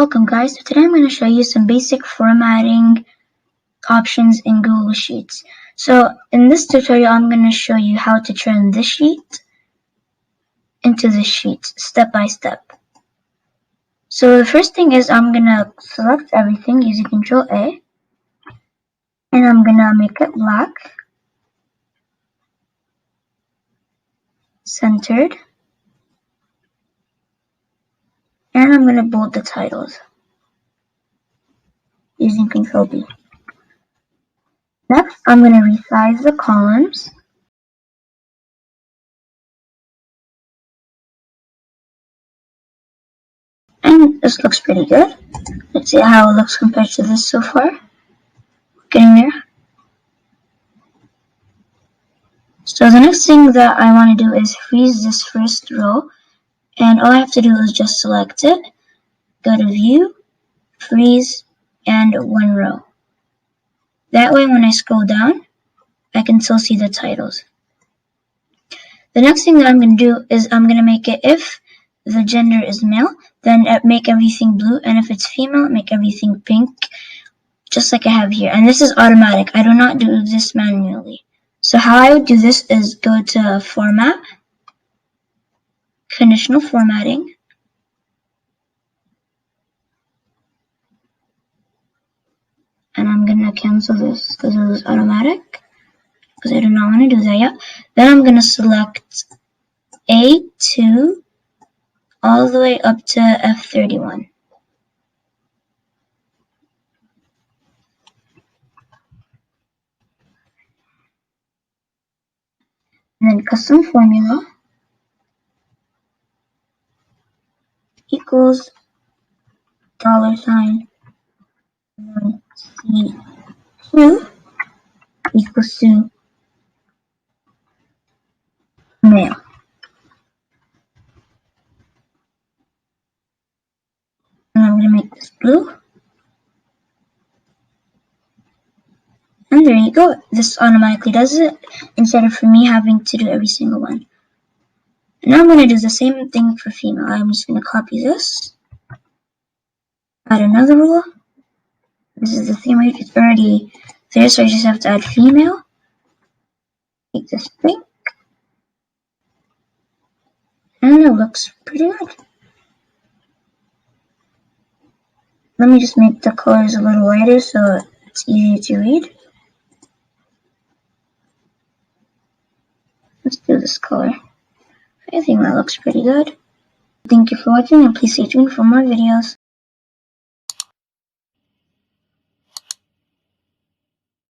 Welcome guys, so today I'm going to show you some basic formatting options in Google Sheets. So in this tutorial I'm going to show you how to turn this sheet into this sheet step by step. So the first thing is I'm going to select everything using Control A and I'm going to make it black, centered, and I'm going to bold the titles using Control B. Next, I'm going to resize the columns. And this looks pretty good. Let's see how it looks compared to this so far. Getting there. So the next thing that I want to do is freeze this first row. And all I have to do is just select it, go to View, Freeze, and one row. That way when I scroll down, I can still see the titles. The next thing that I'm going to do is I'm going to make it, if the gender is male, then make everything blue, and if it's female, make everything pink, just like I have here. And this is automatic. I do not do this manually. So how I would do this is go to Format, Conditional Formatting, and I'm going to cancel this because it was automatic, because I do not want to do that yet. Then I'm going to select A2 all the way up to F31. And then custom formula equals $C2 equals to male. And I'm going to make this blue. And there you go. This automatically does it instead of for me having to do every single one. And now I'm going to do the same thing for female. I'm just going to copy this, add another rule. This is the same way, it's already there, so I just have to add female. Make this pink. And it looks pretty good. Let me just make the colors a little lighter so it's easier to read. Let's do this color. I think that looks pretty good. Thank you for watching and please stay tuned for more videos.